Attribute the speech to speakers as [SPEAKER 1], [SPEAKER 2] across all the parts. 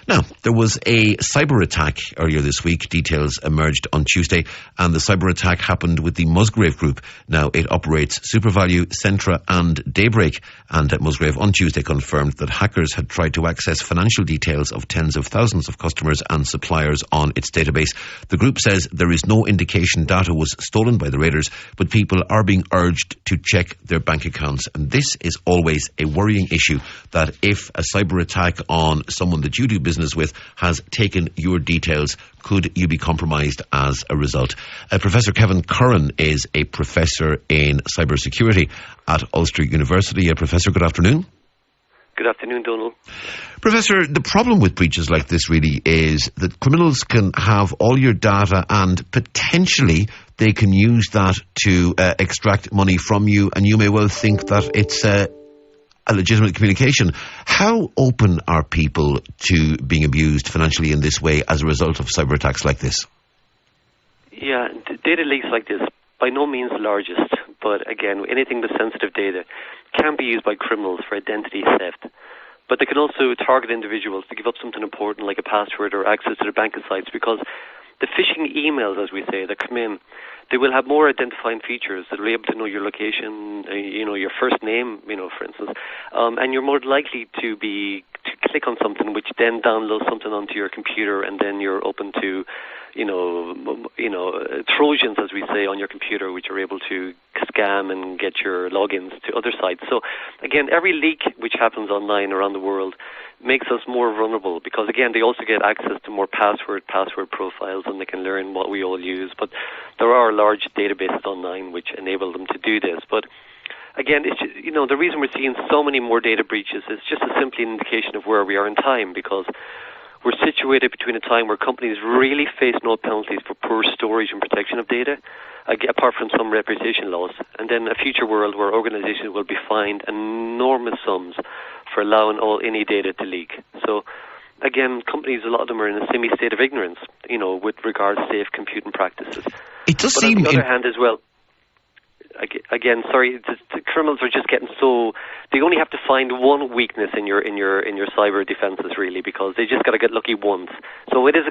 [SPEAKER 1] Now, there was a cyber attack earlier this week. Details emerged on Tuesday, and the cyber attack happened with the Musgrave group. Now, it operates Supervalu, Centra and Daybreak, and Musgrave on Tuesday confirmed that hackers had tried to access financial details of tens of thousands of customers and suppliers on its database. The group says there is no indication data was stolen by the raiders, but people are being urged to check their bank accounts. And this is always a worrying issue, that if a cyber attack on someone that you do business with has taken your details, could you be compromised as a result? Professor Kevin Curran is a professor in cybersecurity at Ulster University. Professor, good afternoon.
[SPEAKER 2] Good afternoon, Donald.
[SPEAKER 1] Professor, the problem with breaches like this really is that criminals can have all your data and potentially they can use that to extract money from you, and you may well think that it's a legitimate communication. How open are people to being abused financially in this way as a result of cyber attacks like this?
[SPEAKER 2] Yeah, data leaks like this, by no means the largest, but again, anything with sensitive data can be used by criminals for identity theft. But they can also target individuals to give up something important like a password or access to their banking sites, because the phishing emails, as we say, that come in, they will have more identifying features. They'll be able to know your location, your first name, for instance, and you're more likely to click on something which then downloads something onto your computer, and then you're open to, Trojans, as we say, on your computer, which are able to scam and get your logins to other sites. So, again, every leak which happens online around the world makes us more vulnerable, because, again, they also get access to more password profiles, and they can learn what we all use. But there are large databases online which enable them to do this. But again, it's just, the reason we're seeing so many more data breaches is just simply an indication of where we are in time, because we're situated between a time where companies really face no penalties for poor storage and protection of data, apart from some reputation loss, and then a future world where organizations will be fined enormous sums for allowing any data to leak. So, again, companies, a lot of them are in a semi-state of ignorance, with regards to safe computing practices.
[SPEAKER 1] It does
[SPEAKER 2] but
[SPEAKER 1] seem...
[SPEAKER 2] on the other hand as well, again, sorry, the criminals are just getting so... They only have to find one weakness in your cyber defenses, really, because they just got to get lucky once. So it is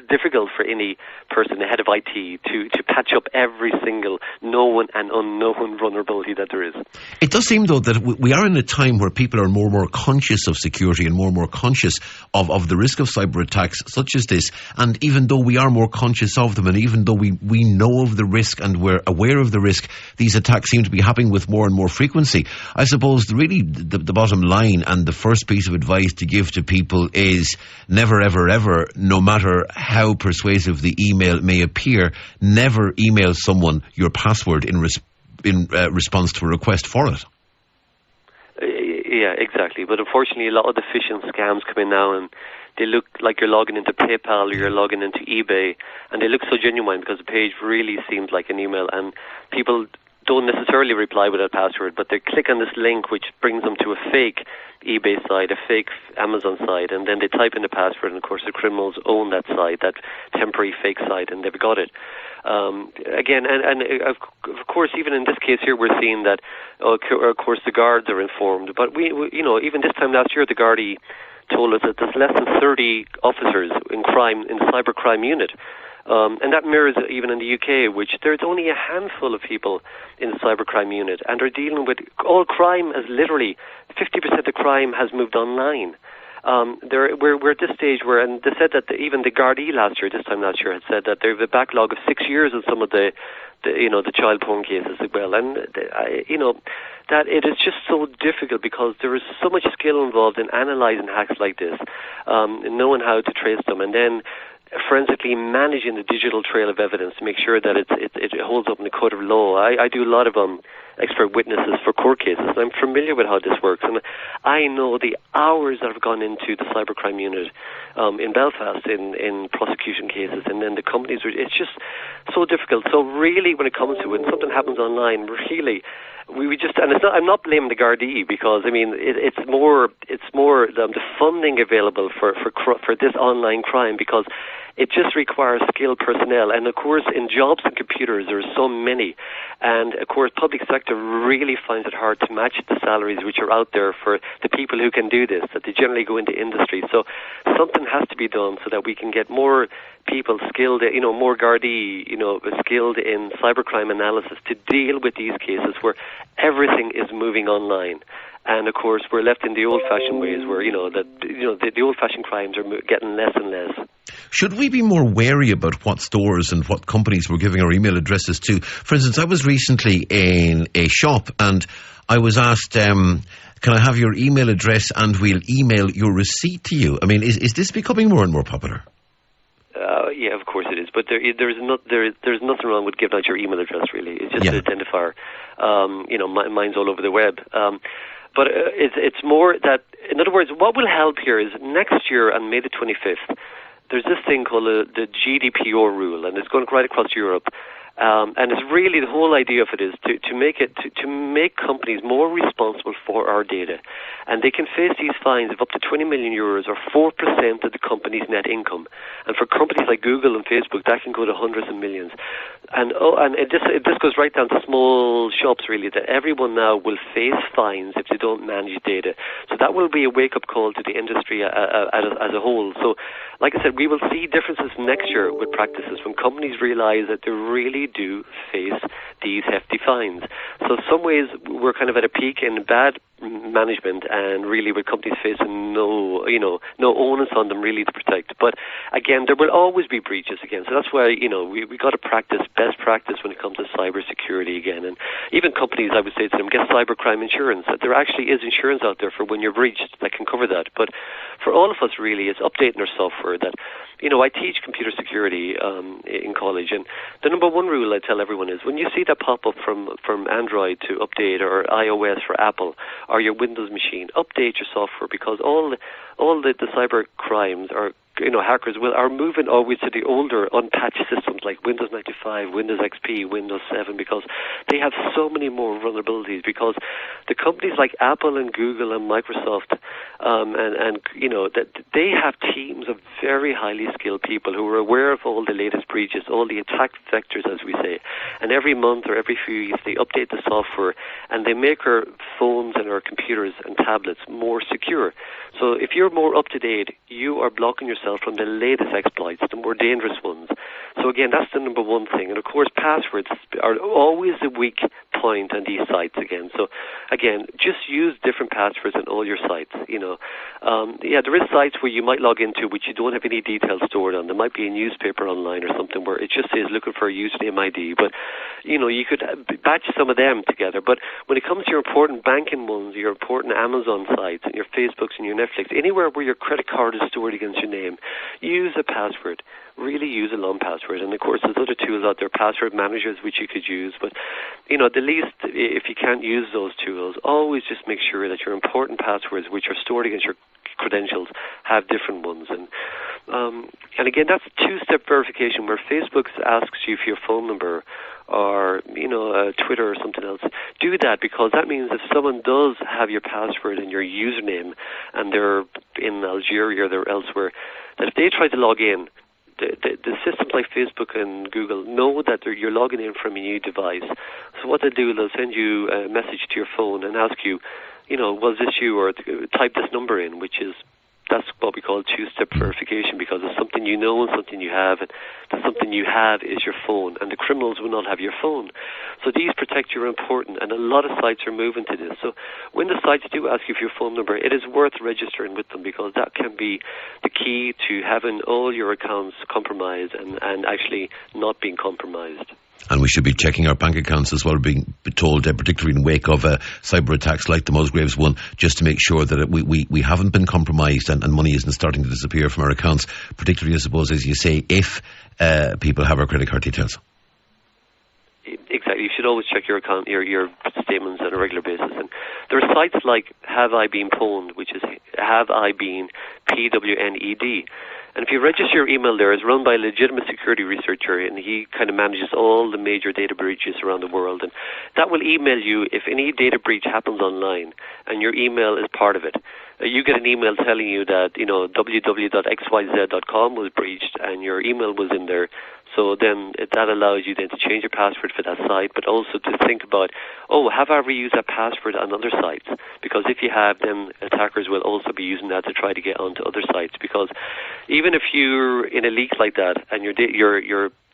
[SPEAKER 2] difficult for any person, the head of IT, to patch up every single known and unknown vulnerability that there is.
[SPEAKER 1] It does seem, though, that we are in a time where people are more and more conscious of security and more conscious of the risk of cyber attacks such as this. And even though we are more conscious of them, and even though we know of the risk and we're aware of the risk, these attacks seem to be happening with more and more frequency. I suppose really the bottom line and the first piece of advice to give to people is never, ever, ever, no matter how persuasive the email may appear, never email someone your password in response to a request for it.
[SPEAKER 2] Yeah, exactly. But unfortunately, a lot of the phishing scams come in now, and they look like you're logging into PayPal or you're logging into eBay, and they look so genuine because the page really seems like an email, and people don't necessarily reply with a password, but they click on this link which brings them to a fake eBay site, a fake Amazon site, and then they type in the password, and of course the criminals own that site, that temporary fake site, and they've got it. Again, and of course, even in this case here, we're seeing that, of course, the guards are informed, but we even this time last year, the Gardaí told us that there's less than 30 officers in the cybercrime unit. And that mirrors even in the UK, which there's only a handful of people in the cybercrime unit, and they're dealing with all crime as literally 50% of crime has moved online. We're at this stage where, and they said that even the Gardaí this time last year, had said that they have a backlog of 6 years in some of the child porn cases as well, and that it is just so difficult because there is so much skill involved in analysing hacks like this, knowing how to trace them, and then forensically managing the digital trail of evidence to make sure that it holds up in the court of law. I do a lot of expert witnesses for court cases, and I'm familiar with how this works, and I know the hours that have gone into the cybercrime unit in Belfast in prosecution cases, and then the companies. It's just so difficult. So really, when it comes to when something happens online, really, we just, and I'm not blaming the Gardaí, because I mean it's more the funding available for this online crime, because it just requires skilled personnel, and of course in jobs and computers there are so many, and of course public sector sector really finds it hard to match the salaries which are out there for the people who can do this, that they generally go into industry. So something has to be done so that we can get more people skilled, more Gardaí, skilled in cybercrime analysis to deal with these cases where everything is moving online. And of course, we're left in the old-fashioned ways where, the old-fashioned crimes are getting less and less.
[SPEAKER 1] Should we be more wary about what stores and what companies we're giving our email addresses to? For instance, I was recently in a shop and I was asked, can I have your email address and we'll email your receipt to you? I mean, is this becoming more and more popular?
[SPEAKER 2] Yeah, of course it is. But there's nothing wrong with giving out your email address, really. It's just an identifier. Mine's all over the web. But it's more that, in other words, what will help here is next year on May the 25th, there's this thing called the GDPR rule, and it's going right across Europe. And it's really, the whole idea of it is to make companies more responsible for our data. And they can face these fines of up to 20 million euros or 4% of the company's net income. And for companies like Google and Facebook, that can go to hundreds of millions. And this goes right down to small shops, really, that everyone now will face fines if they don't manage data. So that will be a wake-up call to the industry as a whole. So, like I said, we will see differences next year with practices when companies realize that they really do face these hefty fines. So in some ways we're kind of at a peak in bad management, and really with companies facing no onus on them really to protect. But again, there will always be breaches again. So that's why we got to practice best practice when it comes to cyber security again. And even companies, I would say to them, get cybercrime insurance. That there actually is insurance out there for when you're breached that can cover that. But for all of us, really, it's updating our software. That I teach computer security in college, and the number one rule I tell everyone is when you see that pop up from Android to update, or iOS for Apple, or your Windows machine, update your software, because all the cyber crimes hackers are moving always to the older unpatched systems like Windows 95, Windows XP, Windows 7, because they have so many more vulnerabilities, because the companies like Apple and Google and Microsoft that they have teams of very highly skilled people who are aware of all the latest breaches, all the attack vectors, as we say, and every month or every few years they update the software and they make our phones and our computers and tablets more secure. So if you're more up to date, you are blocking yourself from the latest exploits, the more dangerous ones. So again, that's the number one thing. And of course, passwords are always a weak point on these sites again. So again, just use different passwords on all your sites. There is sites where you might log into which you don't have any details stored on. There might be a newspaper online or something where it just says looking for a username ID. But you could batch some of them together. But when it comes to your important banking ones, your important Amazon sites, and your Facebooks and your Netflix, anywhere where your credit card is stored against your name, use a password. Really use a long password. And of course, there's other tools out there, password managers, which you could use. But the least, if you can't use those tools, always just make sure that your important passwords, which are stored against your credentials, have different ones. And again, that's two-step verification where Facebook asks you for your phone number, or Twitter or something else. Do that, because that means if someone does have your password and your username and they're in Algeria or they're elsewhere, that if they try to log in, the systems like Facebook and Google know that you're logging in from a new device. So what they'll do, they'll send you a message to your phone and ask you, was this you, or type this number in, that's what we call two-step verification, because it's something you know and something you have, and the something you have is your phone, and the criminals will not have your phone. So these protect your important, and a lot of sites are moving to this. So when the sites do ask you for your phone number, it is worth registering with them, because that can be the key to having all your accounts compromised and actually not being compromised.
[SPEAKER 1] And we should be checking our bank accounts as well, being told, particularly in wake of cyber attacks like the Musgraves one, just to make sure that we haven't been compromised and money isn't starting to disappear from our accounts, particularly, I suppose, as you say, if people have our credit card details.
[SPEAKER 2] Exactly. You should always check your account, your statements on a regular basis. And there are sites like Have I Been Pwned, which is Have I Been, PWNED. And if you register your email there, it's run by a legitimate security researcher, and he kind of manages all the major data breaches around the world. And that will email you if any data breach happens online, and your email is part of it. You get an email telling you that, www.xyz.com was breached, and your email was in there. So then that allows you then to change your password for that site, but also to think about, have I ever used that password on other sites? Because if you have, then attackers will also be using that to try to get onto other sites. Because even if you're in a leak like that and your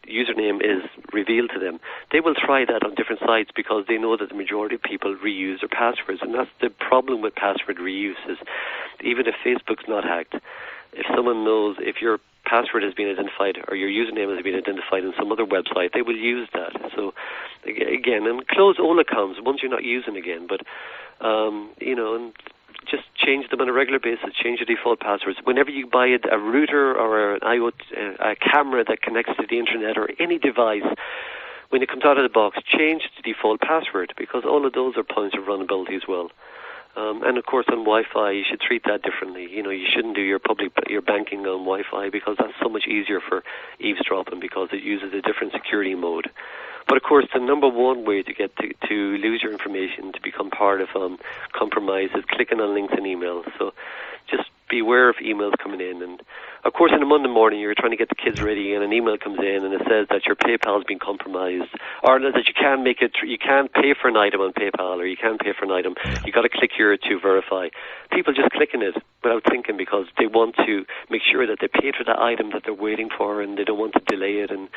[SPEAKER 2] username is revealed to them, they will try that on different sites because they know that the majority of people reuse their passwords. And that's the problem with password reuse, is even if Facebook's not hacked, if someone knows if your password has been identified or your username has been identified in some other website, they will use that. So again, and close all accounts once you're not using again, but and just change them on a regular basis. Change your default passwords. Whenever you buy a router or an IoT, a camera that connects to the internet or any device, when it comes out of the box, change the default password, because all of those are points of vulnerability as well. And of course, on Wi-Fi, you should treat that differently. You shouldn't do your banking on Wi-Fi, because that's so much easier for eavesdropping, because it uses a different security mode. But of course, the number one way to get to lose your information, to become part of compromise, is clicking on links in email. So just be aware of emails coming in. And of course, on a Monday morning, you're trying to get the kids ready, and an email comes in and it says that your PayPal has been compromised, or that you can't you can't pay for an item on PayPal, or you can't pay for an item. You got to click here to verify. People just clicking it without thinking, because they want to make sure that they paid for that item that they're waiting for, and they don't want to delay it, and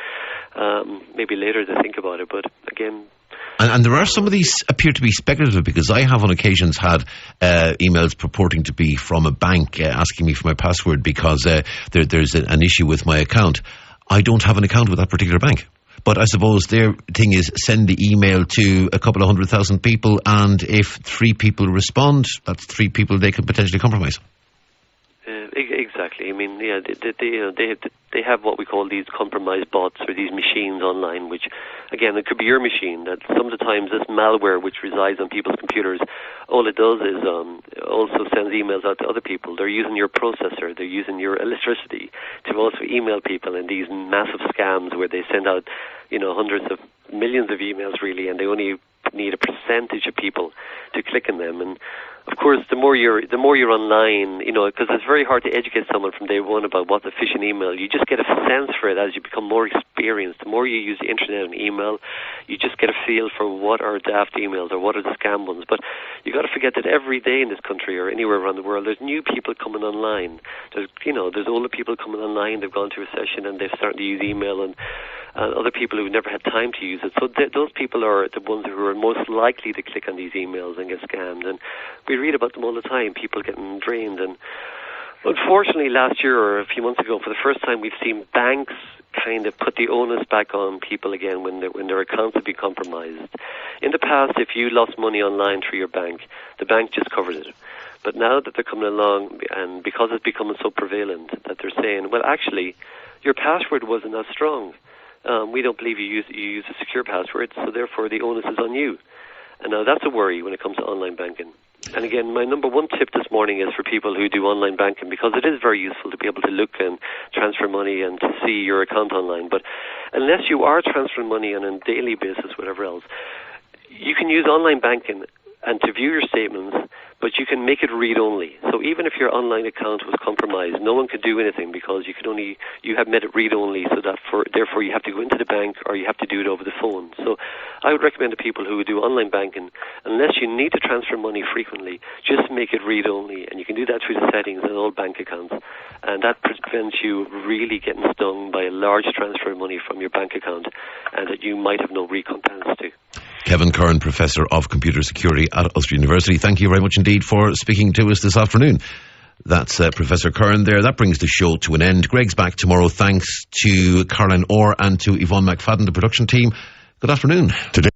[SPEAKER 2] maybe later they think about it. But again.
[SPEAKER 1] And there are some of these appear to be speculative, because I have on occasions had emails purporting to be from a bank asking me for my password because there's an issue with my account. I don't have an account with that particular bank. But I suppose their thing is send the email to a couple of 100,000 people, and if 3 people respond, that's 3 people they could potentially compromise.
[SPEAKER 2] Exactly. I mean, yeah, they have what we call these compromised bots, or these machines online, which, again, it could be your machine. That some of the times this malware, which resides on people's computers, all it does is also sends emails out to other people. They're using your processor, they're using your electricity to also email people in these massive scams where they send out, hundreds of millions of emails really, and they only need a percentage of people to click on them. And of course, the more you're online, because it's very hard to educate someone from day one about what's a phishing email. You just get a sense for it as you become more experienced. The more you use the internet and email, you just get a feel for what are daft emails or what are the scam ones. But you got to forget that every day in this country or anywhere around the world, there's new people coming online. There's older people coming online. They've gone to recession and they've started to use email, and other people who've never had time to use it. So those people are the ones who are most likely to click on these emails and get scammed. And we read about them all the time, people getting drained. And unfortunately, last year or a few months ago, for the first time, we've seen banks kind of put the onus back on people again when their accounts have been compromised. In the past, if you lost money online through your bank, the bank just covered it. But now that they're coming along, and because it's becoming so prevalent, that they're saying, well, actually, your password wasn't as strong. We don't believe you use a secure password, so therefore the onus is on you. And now that's a worry when it comes to online banking. And again, my number one tip this morning is for people who do online banking, because it is very useful to be able to look and transfer money and to see your account online. But unless you are transferring money on a daily basis, whatever else, you can use online banking and to view your statements, but you can make it read-only. So even if your online account was compromised, no one could do anything, because you have made it read-only, so that therefore you have to go into the bank or you have to do it over the phone. So I would recommend to people who do online banking, unless you need to transfer money frequently, just make it read-only, and you can do that through the settings on all bank accounts, and that prevents you really getting stung by a large transfer of money from your bank account, and that you might have no recompense to.
[SPEAKER 1] Kevin Curran, Professor of Computer Security at Ulster University, thank you very much indeed for speaking to us this afternoon. That's Professor Curran there. That brings the show to an end. Greg's back tomorrow. Thanks to Caroline Orr and to Yvonne McFadden, the production team. Good afternoon. Today